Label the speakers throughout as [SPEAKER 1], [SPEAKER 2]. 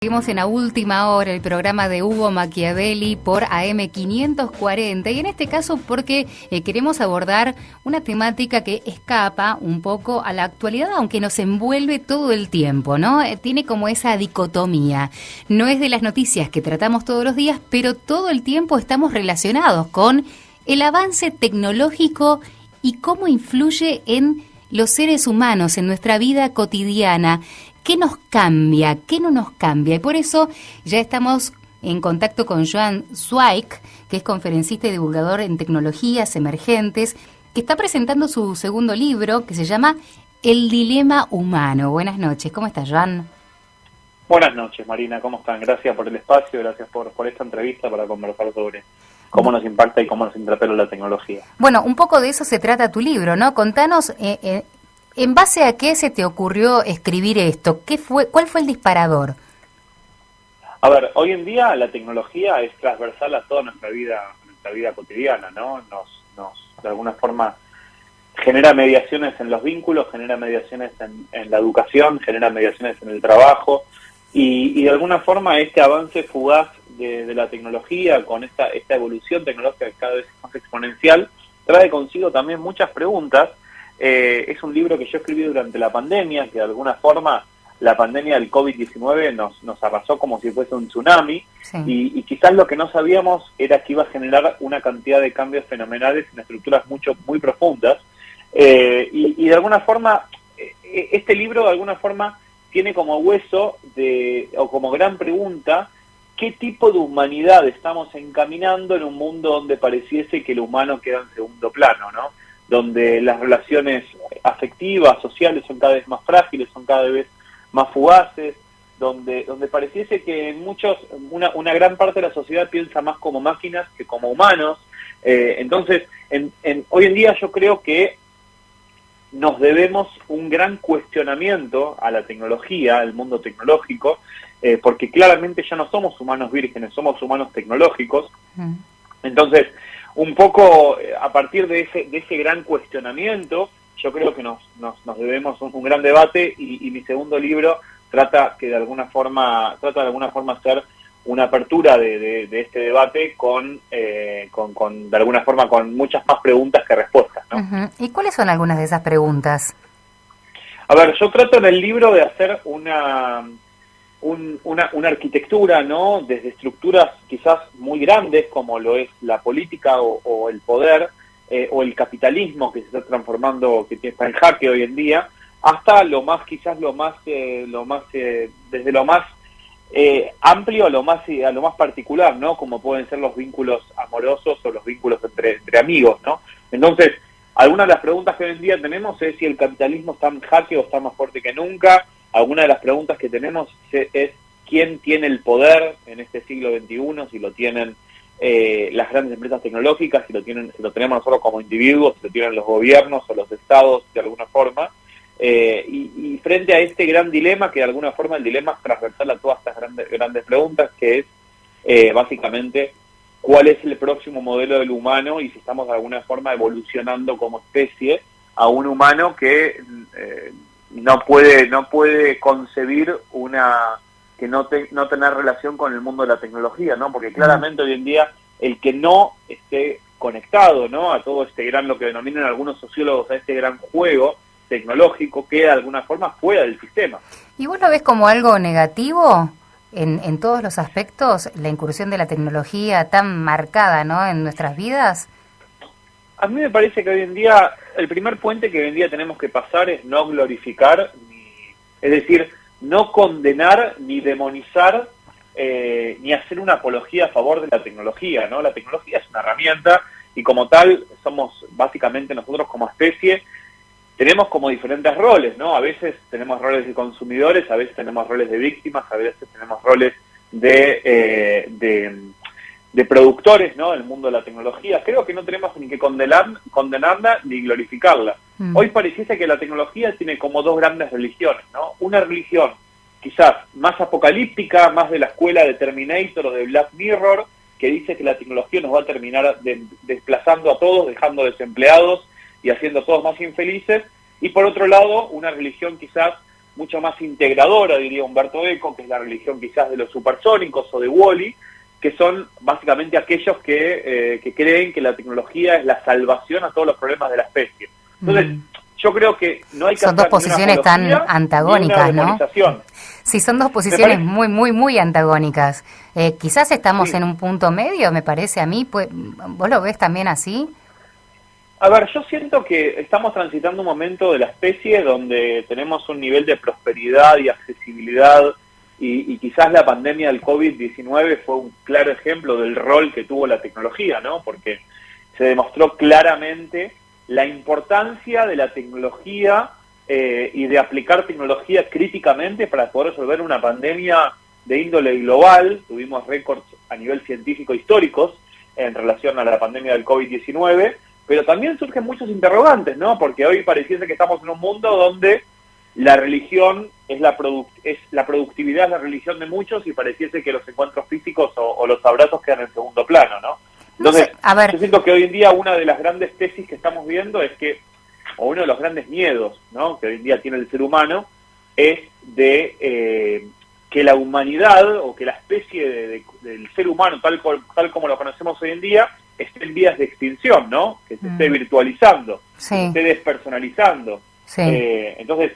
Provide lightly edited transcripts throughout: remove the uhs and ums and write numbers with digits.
[SPEAKER 1] Seguimos en la última hora el programa de Hugo Machiavelli por AM540 y en este caso porque queremos abordar una temática que escapa un poco a la actualidad, aunque nos envuelve todo el tiempo, ¿no? Tiene como esa dicotomía. No es de las noticias que tratamos todos los días, pero todo el tiempo estamos relacionados con el avance tecnológico y cómo influye en los seres humanos, en nuestra vida cotidiana. ¿Qué nos cambia? ¿Qué no nos cambia? Y por eso ya estamos en contacto con Joan Zweig, que es conferencista y divulgador en tecnologías emergentes, que está presentando su segundo libro, que se llama El dilema humano. Buenas noches, ¿cómo estás, Joan?
[SPEAKER 2] Buenas noches, Marina, ¿cómo están? Gracias por el espacio, gracias por esta entrevista para conversar sobre cómo nos impacta y cómo nos interpela la tecnología.
[SPEAKER 1] Bueno, un poco de eso se trata tu libro, ¿no? Contanos, ¿en base a qué se te ocurrió escribir esto? ¿Cuál fue el disparador?
[SPEAKER 2] A ver, hoy en día la tecnología es transversal a toda nuestra vida cotidiana, ¿no? Nos de alguna forma genera mediaciones en los vínculos, genera mediaciones en la educación, genera mediaciones en el trabajo y de alguna forma este avance fugaz de la tecnología con esta evolución tecnológica cada vez más exponencial trae consigo también muchas preguntas. Es un libro que yo escribí durante la pandemia, que de alguna forma la pandemia del COVID-19 nos arrasó como si fuese un tsunami, sí. y quizás lo que no sabíamos era que iba a generar una cantidad de cambios fenomenales en estructuras muy profundas, y de alguna forma, este libro de alguna forma tiene como hueso, o como gran pregunta, ¿qué tipo de humanidad estamos encaminando en un mundo donde pareciese que el humano queda en segundo plano, ¿no? Donde las relaciones afectivas, sociales son cada vez más frágiles, son cada vez más fugaces, donde pareciese que en una gran parte de la sociedad piensa más como máquinas que como humanos. Entonces, hoy en día yo creo que nos debemos un gran cuestionamiento a la tecnología, al mundo tecnológico, porque claramente ya no somos humanos vírgenes, somos humanos tecnológicos. Entonces, un poco a partir de ese gran cuestionamiento, yo creo que nos debemos un gran debate y mi segundo libro trata de alguna forma hacer una apertura de este debate con de alguna forma con muchas más preguntas que respuestas, ¿no?
[SPEAKER 1] Uh-huh. ¿Y cuáles son algunas de esas preguntas?
[SPEAKER 2] A ver, yo trato en el libro de hacer una arquitectura, ¿no? Desde estructuras quizás muy grandes como lo es la política o el poder o el capitalismo que se está transformando, que está en jaque hoy en día, hasta desde lo más amplio a lo más particular, ¿no? Como pueden ser los vínculos amorosos o los vínculos entre amigos, ¿no? Entonces, algunas de las preguntas que hoy en día tenemos es si el capitalismo está en jaque o está más fuerte que nunca. Alguna de las preguntas que tenemos es quién tiene el poder en este siglo XXI, si lo tienen las grandes empresas tecnológicas, si lo tenemos nosotros como individuos, si lo tienen los gobiernos o los estados de alguna forma. Y frente a este gran dilema, que de alguna forma el dilema es transversal a todas estas grandes preguntas, que es básicamente cuál es el próximo modelo del humano y si estamos de alguna forma evolucionando como especie a un humano que no puede concebir no tener relación con el mundo de la tecnología, ¿no? Porque claramente hoy en día el que no esté conectado, ¿no? A todo este gran, lo que denominan algunos sociólogos, a este gran juego tecnológico, queda de alguna forma fuera del sistema.
[SPEAKER 1] ¿Y vos lo ves como algo negativo en todos los aspectos, la incursión de la tecnología tan marcada, ¿no? En nuestras vidas?
[SPEAKER 2] A mí me parece que hoy en día el primer puente que hoy en día tenemos que pasar es no glorificar, es decir, no condenar ni demonizar ni hacer una apología a favor de la tecnología, ¿no? La tecnología es una herramienta y como tal somos básicamente nosotros como especie tenemos como diferentes roles, ¿no? A veces tenemos roles de consumidores, a veces tenemos roles de víctimas, a veces tenemos roles de productores, ¿no? En el mundo de la tecnología. Creo que no tenemos ni que condenarla ni glorificarla. Hoy pareciese que la tecnología tiene como dos grandes religiones, ¿no? Una religión quizás más apocalíptica, más de la escuela de Terminator o de Black Mirror, que dice que la tecnología nos va a terminar desplazando a todos, dejando desempleados y haciendo a todos más infelices. Y por otro lado, una religión quizás mucho más integradora, diría Humberto Eco, que es la religión quizás de los supersónicos o de Wall-E, que son básicamente aquellos que creen que la tecnología es la salvación a todos los problemas de la especie. Entonces, yo creo que no hay que
[SPEAKER 1] son dos posiciones tan antagónicas, ¿no? Sí, son dos posiciones muy antagónicas. Quizás estamos en un punto medio, me parece a mí. Pues, ¿vos lo ves también así?
[SPEAKER 2] A ver, yo siento que estamos transitando un momento de la especie donde tenemos un nivel de prosperidad y accesibilidad y quizás la pandemia del COVID-19 fue un claro ejemplo del rol que tuvo la tecnología, ¿no? Porque se demostró claramente la importancia de la tecnología y de aplicar tecnología críticamente para poder resolver una pandemia de índole global. Tuvimos récords a nivel científico históricos en relación a la pandemia del COVID-19, pero también surgen muchos interrogantes, ¿no? Porque hoy pareciese que estamos en un mundo donde la religión es la productividad, es la religión de muchos, y pareciese que los encuentros físicos o los abrazos quedan en segundo plano, ¿no? Entonces, yo siento que hoy en día una de las grandes tesis que estamos viendo es que, o uno de los grandes miedos, ¿no?, que hoy en día tiene el ser humano, es de que la humanidad o que la especie del ser humano tal como lo conocemos hoy en día esté en vías de extinción, ¿no? Que se esté virtualizando, que se esté despersonalizando. Entonces,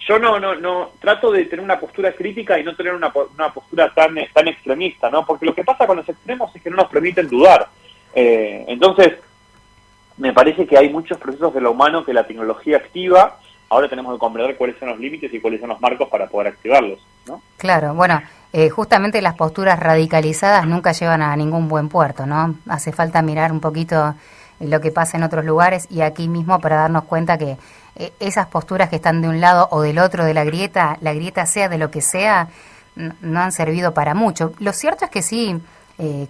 [SPEAKER 2] yo no trato de tener una postura crítica y no tener una postura tan extremista, ¿no? Porque lo que pasa con los extremos es que no nos permiten dudar. Entonces, me parece que hay muchos procesos de lo humano que la tecnología activa. Ahora tenemos que comprender cuáles son los límites y cuáles son los marcos para poder activarlos, ¿no?
[SPEAKER 1] Claro, bueno, justamente las posturas radicalizadas nunca llevan a ningún buen puerto, ¿no? Hace falta mirar un poquito lo que pasa en otros lugares y aquí mismo para darnos cuenta que esas posturas que están de un lado o del otro de la grieta sea de lo que sea, no han servido para mucho. Lo cierto es que sí,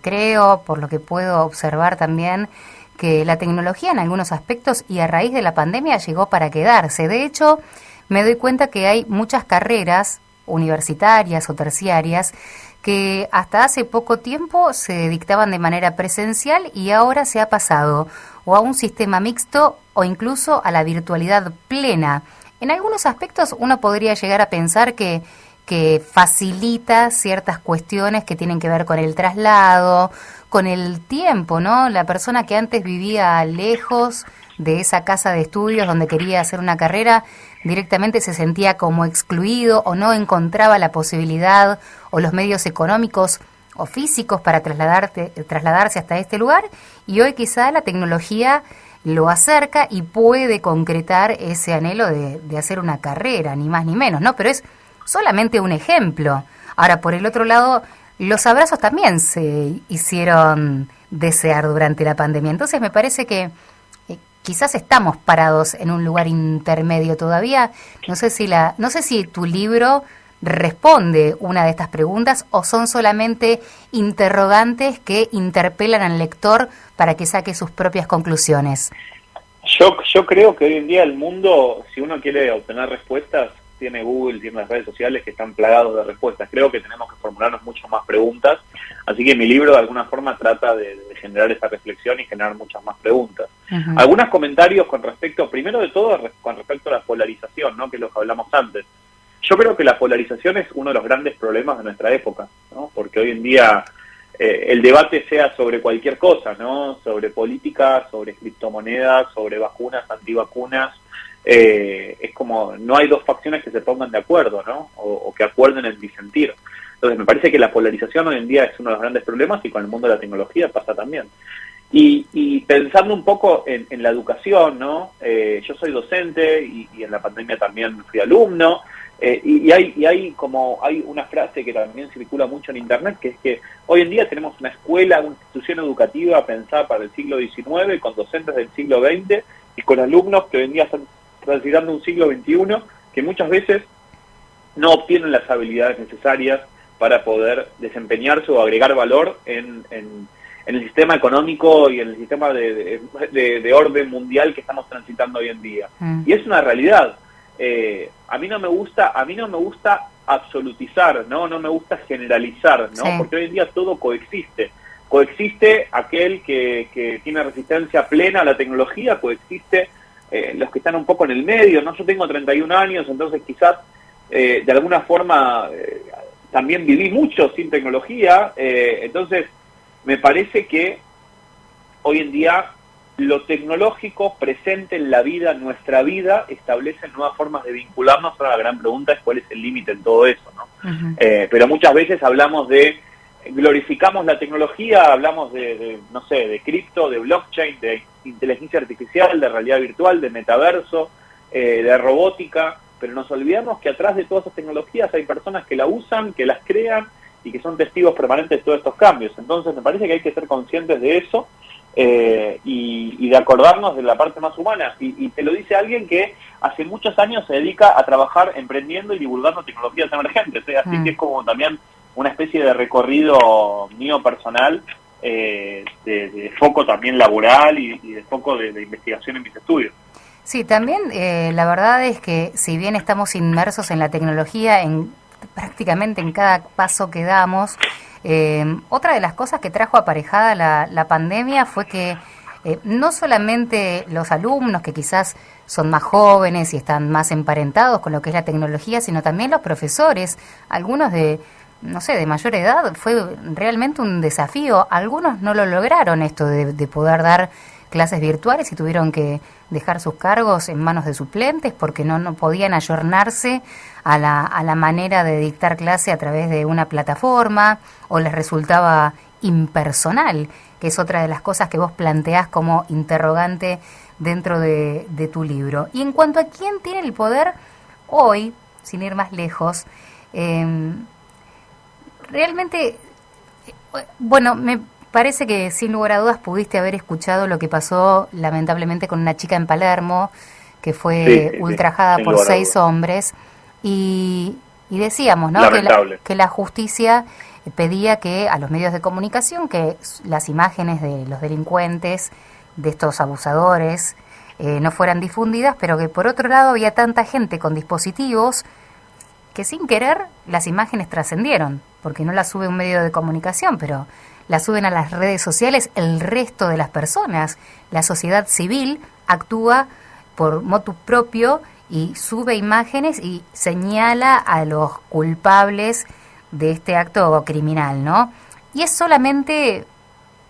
[SPEAKER 1] creo, por lo que puedo observar también, que la tecnología en algunos aspectos y a raíz de la pandemia llegó para quedarse. De hecho, me doy cuenta que hay muchas carreras universitarias o terciarias que hasta hace poco tiempo se dictaban de manera presencial y ahora se ha pasado o a un sistema mixto o incluso a la virtualidad plena. En algunos aspectos uno podría llegar a pensar que facilita ciertas cuestiones que tienen que ver con el traslado, con el tiempo, ¿no? La persona que antes vivía lejos de esa casa de estudios donde quería hacer una carrera, directamente se sentía como excluido o no encontraba la posibilidad o los medios económicos o físicos para trasladarse hasta este lugar, y hoy quizá la tecnología lo acerca y puede concretar ese anhelo de hacer una carrera, ni más ni menos, ¿no? Pero es solamente un ejemplo. Ahora, por el otro lado, los abrazos también se hicieron desear durante la pandemia. Entonces me parece que quizás estamos parados en un lugar intermedio todavía. No sé si tu libro responde una de estas preguntas o son solamente interrogantes que interpelan al lector para que saque sus propias conclusiones.
[SPEAKER 2] Yo creo que hoy en día el mundo, si uno quiere obtener respuestas, tiene Google, tiene las redes sociales que están plagados de respuestas. Creo que tenemos que formularnos mucho más preguntas, así que mi libro de alguna forma trata de generar esa reflexión y generar muchas más preguntas. Uh-huh. Algunos comentarios con respecto, primero de todo, con respecto a la polarización, ¿no?, que es lo que hablamos antes. Yo creo que la polarización es uno de los grandes problemas de nuestra época, ¿no? Porque hoy en día el debate sea sobre cualquier cosa, ¿no? Sobre política, sobre criptomonedas, sobre vacunas, antivacunas. Es como, no hay dos facciones que se pongan de acuerdo, ¿no? O que acuerden en disentir. Entonces me parece que la polarización hoy en día es uno de los grandes problemas y con el mundo de la tecnología pasa también. Y pensando un poco en la educación, ¿no? Yo soy docente y en la pandemia también fui alumno. Y hay una frase que también circula mucho en internet, que es que hoy en día tenemos una escuela, una institución educativa pensada para el siglo XIX, con docentes del siglo XX y con alumnos que hoy en día están transitando un siglo XXI, que muchas veces no obtienen las habilidades necesarias para poder desempeñarse o agregar valor en el sistema económico y en el sistema de orden mundial que estamos transitando hoy en día. Y es una realidad. A mí no me gusta absolutizar, no me gusta generalizar, ¿no? Sí. Porque hoy en día todo coexiste aquel que tiene resistencia plena a la tecnología, coexiste los que están un poco en el medio, ¿no? Yo tengo 31 años, entonces quizás de alguna forma también viví mucho sin tecnología, entonces me parece que hoy en día lo tecnológico presente en la vida, en nuestra vida, establece nuevas formas de vincularnos. Ahora la gran pregunta es cuál es el límite en todo eso, ¿no?
[SPEAKER 1] Ujú.
[SPEAKER 2] Pero muchas veces hablamos glorificamos la tecnología, hablamos no sé, de cripto, de blockchain, de inteligencia artificial, de realidad virtual, de metaverso, de robótica, pero nos olvidamos que atrás de todas esas tecnologías hay personas que la usan, que las crean y que son testigos permanentes de todos estos cambios. Entonces me parece que hay que ser conscientes de eso y de acordarnos de la parte más humana. Y te lo dice alguien que hace muchos años se dedica a trabajar emprendiendo y divulgando tecnologías emergentes, así que es como también una especie de recorrido mío personal, de foco también laboral y de foco de investigación en mis estudios.
[SPEAKER 1] Sí, también la verdad es que si bien estamos inmersos en la tecnología, prácticamente en cada paso que damos, otra de las cosas que trajo aparejada la pandemia fue que no solamente los alumnos, que quizás son más jóvenes y están más emparentados con lo que es la tecnología, sino también los profesores, algunos no sé, de mayor edad, fue realmente un desafío. Algunos no lo lograron esto de poder dar clases virtuales y tuvieron que dejar sus cargos en manos de suplentes porque no podían ayornarse a la manera de dictar clase a través de una plataforma, o les resultaba impersonal, que es otra de las cosas que vos planteás como interrogante dentro de tu libro. Y en cuanto a quién tiene el poder hoy, sin ir más lejos, realmente, bueno, me parece que sin lugar a dudas pudiste haber escuchado lo que pasó lamentablemente con una chica en Palermo que fue ultrajada por 6 hombres y decíamos, ¿no?, que la justicia pedía que a los medios de comunicación que las imágenes de los delincuentes, de estos abusadores, no fueran difundidas, pero que por otro lado había tanta gente con dispositivos que sin querer las imágenes trascendieron, porque no las sube un medio de comunicación, pero las suben a las redes sociales el resto de las personas. La sociedad civil actúa por motu propio y sube imágenes y señala a los culpables de este acto criminal, ¿no? Y es solamente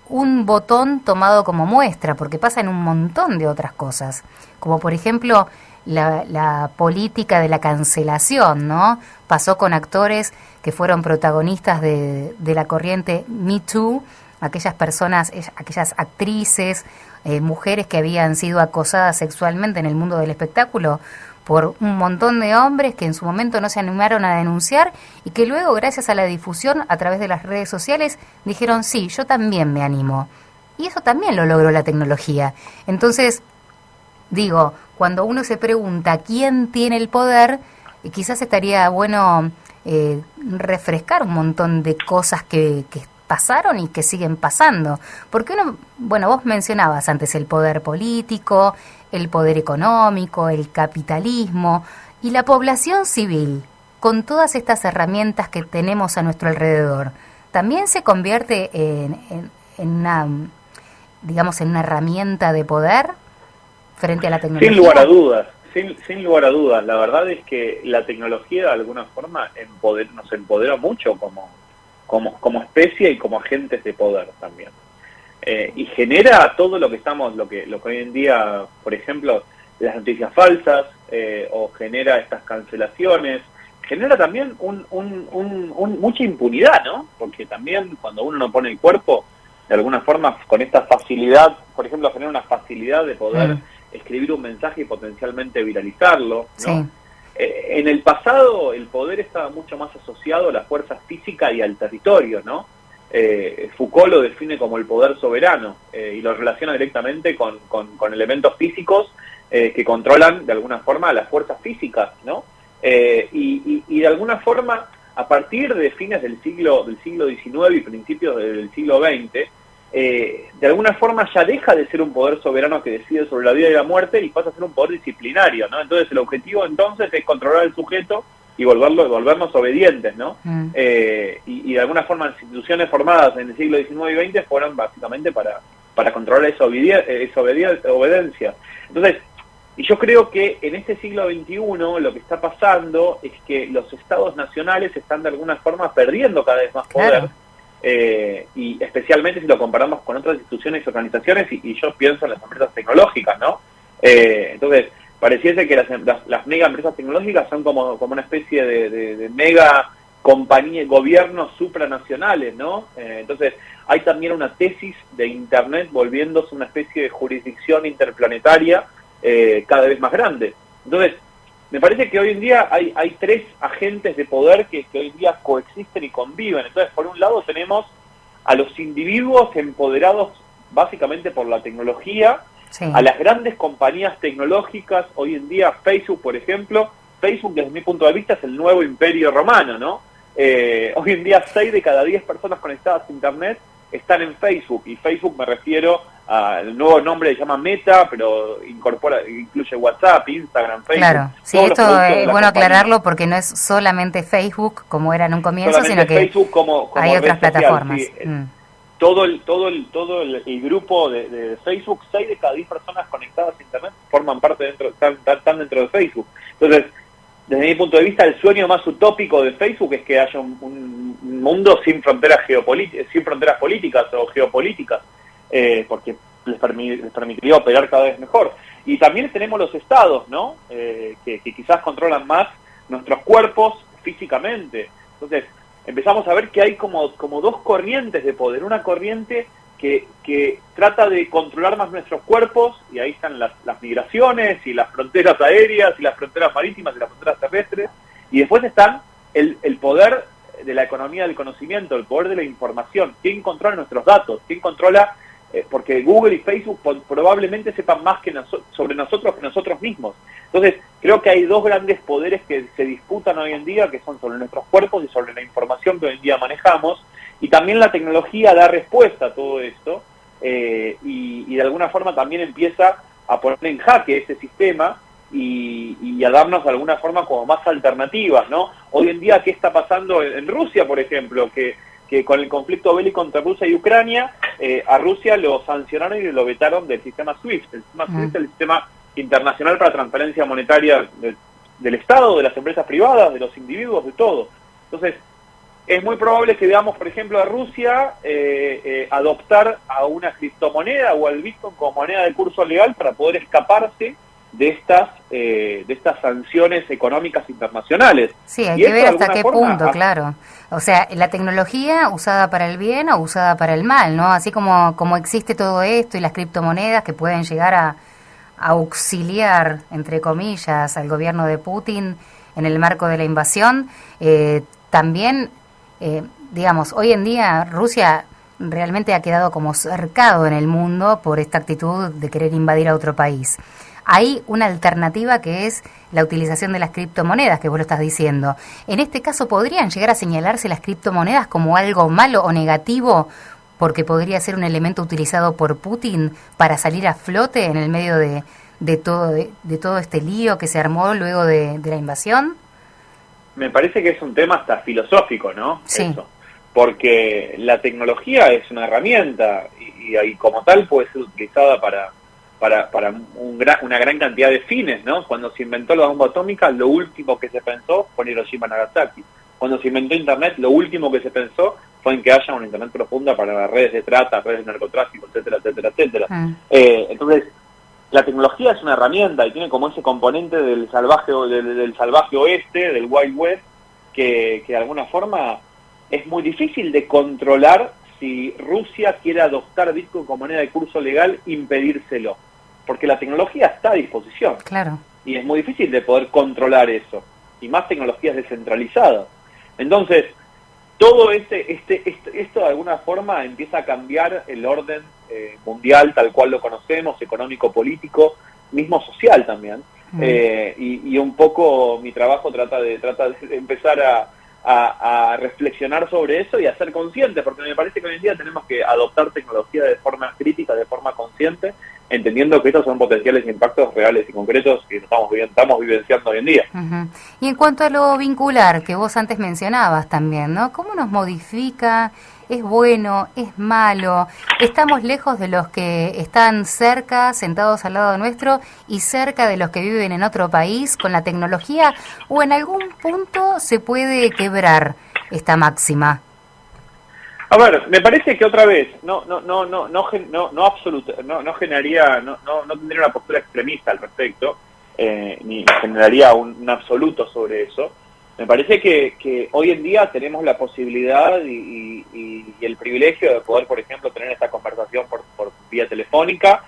[SPEAKER 1] un botón tomado como muestra, porque pasa en un montón de otras cosas, como por ejemplo la política de la cancelación, ¿no? Pasó con actores que fueron protagonistas de la corriente Me Too, aquellas personas, aquellas actrices, mujeres que habían sido acosadas sexualmente en el mundo del espectáculo por un montón de hombres que en su momento no se animaron a denunciar y que luego, gracias a la difusión a través de las redes sociales, dijeron, sí, yo también me animo. Y eso también lo logró la tecnología. Entonces, digo, cuando uno se pregunta quién tiene el poder, quizás estaría bueno refrescar un montón de cosas que pasaron y que siguen pasando. Porque uno, bueno, vos mencionabas antes el poder político, el poder económico, el capitalismo y la población civil, con todas estas herramientas que tenemos a nuestro alrededor, también se convierte en una, digamos, en una herramienta de poder frente a la tecnología.
[SPEAKER 2] Sin lugar a dudas, sin lugar a dudas. La verdad es que la tecnología de alguna forma nos empodera mucho como especie y como agentes de poder también. Y genera todo lo que hoy en día, por ejemplo, las noticias falsas, o genera estas cancelaciones, genera también mucha impunidad, ¿no? Porque también cuando uno no pone el cuerpo, de alguna forma, con esta facilidad, por ejemplo, genera una facilidad de poder escribir un mensaje y potencialmente viralizarlo, ¿no?
[SPEAKER 1] Sí.
[SPEAKER 2] En el pasado el poder estaba mucho más asociado a la fuerza física y al territorio, ¿no? Foucault lo define como el poder soberano, y lo relaciona directamente con elementos físicos que controlan de alguna forma las fuerzas físicas, ¿no? Y de alguna forma, a partir de fines del siglo XIX y principios del siglo XX, de alguna forma ya deja de ser un poder soberano que decide sobre la vida y la muerte y pasa a ser un poder disciplinario, ¿no? Entonces el objetivo entonces es controlar al sujeto y volvernos obedientes, ¿no? Y de alguna forma las instituciones formadas en el siglo XIX y XX fueron básicamente para controlar esa obediencia. Entonces, Y yo creo que en este siglo XXI lo que está pasando es que los estados nacionales están de alguna forma perdiendo cada vez más poder, y especialmente si lo comparamos con otras instituciones y organizaciones, y yo pienso en las empresas tecnológicas, ¿no? Entonces, pareciese que las mega empresas tecnológicas son como una especie de mega compañía, gobiernos supranacionales, ¿no? Entonces, hay también una tesis de Internet volviéndose una especie de jurisdicción interplanetaria cada vez más grande. Entonces, me parece que hoy en día hay tres agentes de poder que hoy en día coexisten y conviven. Entonces, por un lado tenemos a los individuos empoderados básicamente por la tecnología, sí, a las grandes compañías tecnológicas. Hoy en día Facebook, por ejemplo, Facebook desde mi punto de vista es el nuevo imperio romano, ¿no? Hoy en día 6 de cada 10 personas conectadas a Internet están en Facebook, y Facebook me refiero al nuevo nombre, se llama Meta, pero incluye WhatsApp, Instagram, Facebook.
[SPEAKER 1] Claro, sí, esto es bueno aclararlo porque no es solamente Facebook como era en un comienzo,
[SPEAKER 2] solamente
[SPEAKER 1] sino que
[SPEAKER 2] Facebook como
[SPEAKER 1] hay otras plataformas.
[SPEAKER 2] Sí. Todo el grupo de Facebook, 6 de cada 10 personas conectadas a Internet forman parte están dentro de Facebook. Entonces, desde mi punto de vista, el sueño más utópico de Facebook es que haya un mundo sin fronteras políticas o geopolíticas, porque les permitiría operar cada vez mejor. Y también tenemos los estados, ¿no? Que quizás controlan más nuestros cuerpos físicamente. Entonces, empezamos a ver que hay como dos corrientes de poder. Una corriente que trata de controlar más nuestros cuerpos, y ahí están las migraciones y las fronteras aéreas y las fronteras marítimas y las fronteras terrestres, y después están el poder de la economía del conocimiento, el poder de la información. ¿Quién controla nuestros datos? ¿Quién controla? Porque Google y Facebook probablemente sepan más sobre nosotros que nosotros mismos. Entonces, creo que hay dos grandes poderes que se disputan hoy en día, que son sobre nuestros cuerpos y sobre la información que hoy en día manejamos, y también la tecnología da respuesta a todo esto, y de alguna forma también empieza a poner en jaque ese sistema y a darnos de alguna forma como más alternativas, ¿no? Hoy en día, ¿qué está pasando en Rusia, por ejemplo? Que con el conflicto bélico entre Rusia y Ucrania, a Rusia lo sancionaron y lo vetaron del sistema SWIFT. El sistema SWIFT es el sistema internacional para transferencia monetaria del Estado, de las empresas privadas, de los individuos, de todo. Entonces, es muy probable que veamos, por ejemplo, a Rusia adoptar a una criptomoneda o al Bitcoin como moneda de curso legal para poder escaparse de estas sanciones económicas internacionales.
[SPEAKER 1] Sí, hay que ver hasta qué punto, claro. O sea, la tecnología usada para el bien o usada para el mal, ¿no? Así como existe todo esto y las criptomonedas que pueden llegar a auxiliar, entre comillas, al gobierno de Putin en el marco de la invasión, también, digamos, hoy en día Rusia realmente ha quedado como cercado en el mundo por esta actitud de querer invadir a otro país. Hay una alternativa que es la utilización de las criptomonedas, que vos lo estás diciendo. En este caso, ¿podrían llegar a señalarse las criptomonedas como algo malo o negativo porque podría ser un elemento utilizado por Putin para salir a flote en el medio de todo este lío que se armó luego de la invasión?
[SPEAKER 2] Me parece que es un tema hasta filosófico, ¿no?
[SPEAKER 1] Sí.
[SPEAKER 2] Eso. Porque la tecnología es una herramienta y como tal puede ser utilizada para una gran cantidad de fines, ¿no? Cuando se inventó la bomba atómica, lo último que se pensó fue en Hiroshima y Nagasaki. Cuando se inventó Internet, lo último que se pensó fue en que haya una Internet profunda para las redes de trata, redes de narcotráfico, etcétera, etcétera, etcétera. Entonces, la tecnología es una herramienta y tiene como ese componente del salvaje oeste, del Wild West, que de alguna forma es muy difícil de controlar. Si Rusia quiere adoptar Bitcoin como moneda de curso legal, impedírselo. Porque la tecnología está a disposición.
[SPEAKER 1] Claro.
[SPEAKER 2] Y es muy difícil de poder controlar eso. Y más tecnologías descentralizadas. Entonces, todo esto de alguna forma empieza a cambiar el orden mundial tal cual lo conocemos, económico, político, mismo social también. Y un poco mi trabajo trata de empezar a reflexionar sobre eso y a ser conscientes, porque me parece que hoy en día tenemos que adoptar tecnología de forma crítica, de forma consciente, entendiendo que estos son potenciales impactos reales y concretos que estamos vivenciando hoy en día.
[SPEAKER 1] Uh-huh. Y en cuanto a lo vincular, que vos antes mencionabas también, ¿no? ¿Cómo nos modifica? ¿Es bueno? ¿Es malo? ¿Estamos lejos de los que están cerca, sentados al lado nuestro, y cerca de los que viven en otro país con la tecnología? ¿O en algún punto se puede quebrar esta máxima?
[SPEAKER 2] A ver, me parece que otra vez no tendría una postura extremista al respecto, ni generaría un absoluto sobre eso. Me parece que hoy en día tenemos la posibilidad y el privilegio de poder, por ejemplo, tener esta conversación por vía telefónica,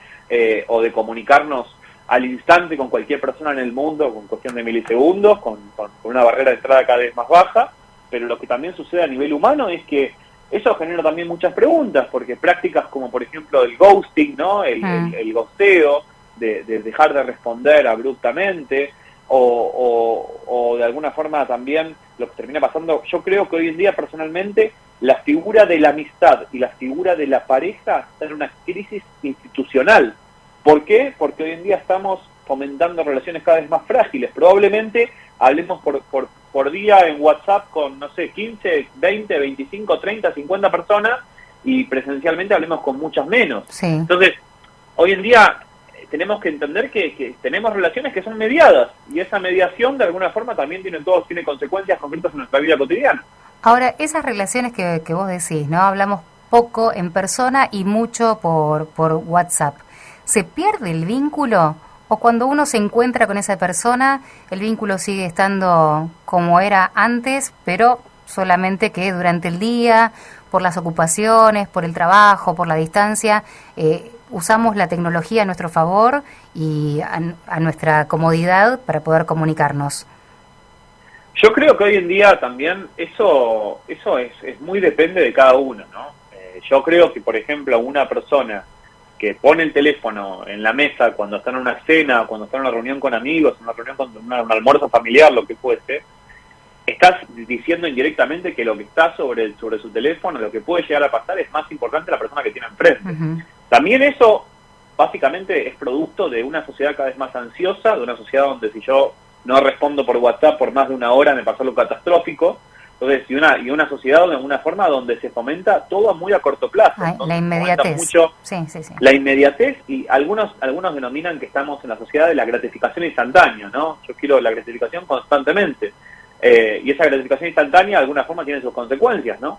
[SPEAKER 2] o de comunicarnos al instante con cualquier persona en el mundo con cuestión de milisegundos, con una barrera de entrada cada vez más baja. Pero lo que también sucede a nivel humano es que eso genera también muchas preguntas, porque prácticas como, por ejemplo, el ghosting, ¿no? El ghosteo, de dejar de responder abruptamente, o de alguna forma también lo que termina pasando. Yo creo que hoy en día, personalmente, la figura de la amistad y la figura de la pareja está en una crisis institucional. ¿Por qué? Porque hoy en día estamos fomentando relaciones cada vez más frágiles. Probablemente hablemos por día en WhatsApp con, no sé, 15, 20, 25, 30, 50 personas, y presencialmente hablemos con muchas menos.
[SPEAKER 1] Sí.
[SPEAKER 2] Entonces, hoy en día tenemos que entender que tenemos relaciones que son mediadas, y esa mediación de alguna forma también tiene consecuencias concretas en nuestra vida cotidiana.
[SPEAKER 1] Ahora, esas relaciones que vos decís, ¿no? Hablamos poco en persona y mucho por WhatsApp. ¿Se pierde el vínculo? ¿O cuando uno se encuentra con esa persona, el vínculo sigue estando como era antes, pero solamente que durante el día, por las ocupaciones, por el trabajo, por la distancia, usamos la tecnología a nuestro favor y a nuestra comodidad para poder comunicarnos?
[SPEAKER 2] Yo creo que hoy en día también eso es muy depende de cada uno, ¿no? Yo creo que, por ejemplo, una persona que pone el teléfono en la mesa cuando está en una cena, cuando está en una reunión con amigos, en una reunión con un almuerzo familiar, lo que fuese, estás diciendo indirectamente que lo que está sobre su teléfono, lo que puede llegar a pasar, es más importante la persona que tiene enfrente. Uh-huh. También eso básicamente es producto de una sociedad cada vez más ansiosa, de una sociedad donde si yo no respondo por WhatsApp por más de una hora me pasó algo catastrófico. Entonces, y una sociedad de alguna forma donde se fomenta todo muy a corto plazo.
[SPEAKER 1] Ay, la inmediatez.
[SPEAKER 2] Mucho
[SPEAKER 1] sí.
[SPEAKER 2] La inmediatez, y algunos denominan que estamos en la sociedad de la gratificación instantánea, ¿no? Yo quiero la gratificación constantemente. Y esa gratificación instantánea de alguna forma tiene sus consecuencias, ¿no?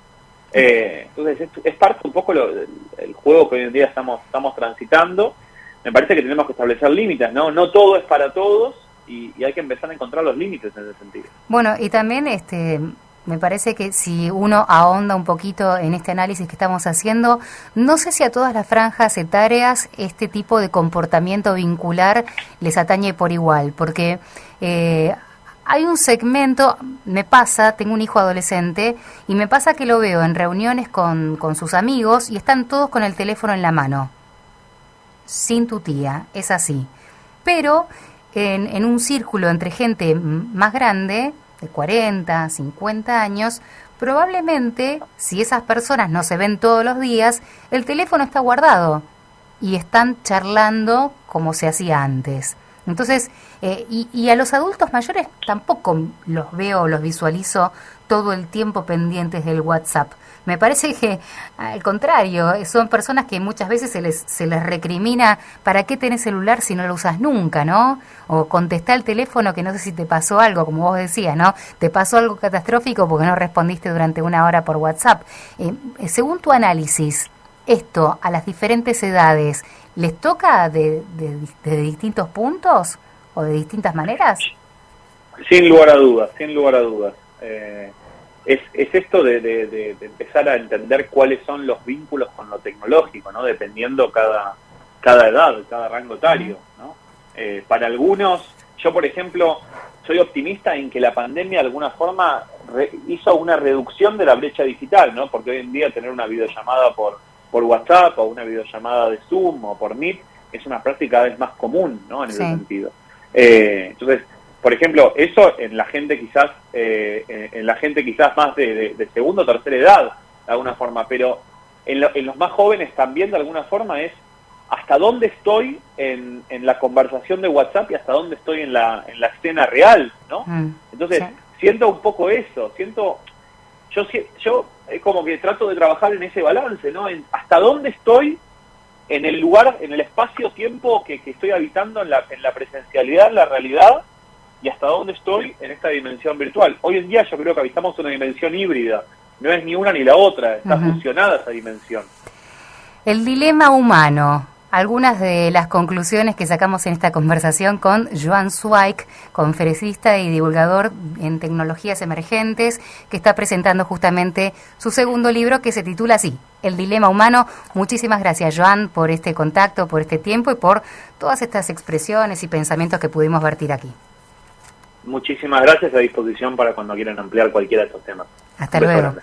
[SPEAKER 2] Entonces, es parte un poco el juego que hoy en día estamos transitando. Me parece que tenemos que establecer límites, ¿no? No todo es para todos, y hay que empezar a encontrar los límites en ese sentido.
[SPEAKER 1] Bueno, y también me parece que si uno ahonda un poquito en este análisis que estamos haciendo, no sé si a todas las franjas etarias este tipo de comportamiento vincular les atañe por igual, porque hay un segmento, me pasa, tengo un hijo adolescente, y me pasa que lo veo en reuniones con sus amigos y están todos con el teléfono en la mano. Sin tu tía, es así. Pero en un círculo entre gente más grande, de 40, 50 años, probablemente, si esas personas no se ven todos los días, el teléfono está guardado y están charlando como se hacía antes. Entonces, y a los adultos mayores tampoco los veo, los visualizo todo el tiempo pendientes del WhatsApp. Me parece que, al contrario, son personas que muchas veces se les recrimina: ¿para qué tenés celular si no lo usas nunca, no? O contestá el teléfono, que no sé si te pasó algo, como vos decías, ¿no? Te pasó algo catastrófico porque no respondiste durante una hora por WhatsApp. Según tu análisis, ¿esto a las diferentes edades les toca de distintos puntos o de distintas maneras?
[SPEAKER 2] Sin lugar a dudas. Es esto de empezar a entender cuáles son los vínculos con lo tecnológico, ¿no? Dependiendo cada edad, cada rango etario, ¿no? Para algunos, yo por ejemplo, soy optimista en que la pandemia de alguna forma hizo una reducción de la brecha digital, ¿no? Porque hoy en día tener una videollamada por WhatsApp, o una videollamada de Zoom o por Meet es una práctica cada vez más común, ¿no? En ese sentido. Entonces, por ejemplo, eso en la gente quizás más de segunda o tercera edad, de alguna forma, pero en los más jóvenes también de alguna forma es hasta dónde estoy en la conversación de WhatsApp y hasta dónde estoy en la escena real, ¿no? Entonces,
[SPEAKER 1] sí.
[SPEAKER 2] siento un poco eso, yo como que trato de trabajar en ese balance, ¿no? En hasta dónde estoy en el lugar, en el espacio-tiempo que estoy habitando en la presencialidad, en la realidad, y hasta dónde estoy en esta dimensión virtual. Hoy en día yo creo que habitamos una dimensión híbrida, no es ni una ni la otra, está fusionada esa dimensión.
[SPEAKER 1] El dilema humano. Algunas de las conclusiones que sacamos en esta conversación con Joan Zweig, conferencista y divulgador en tecnologías emergentes, que está presentando justamente su segundo libro que se titula así, El dilema humano. Muchísimas gracias, Joan, por este contacto, por este tiempo y por todas estas expresiones y pensamientos que pudimos vertir aquí.
[SPEAKER 2] Muchísimas gracias, a disposición para cuando quieran ampliar cualquiera de estos temas.
[SPEAKER 1] Hasta luego.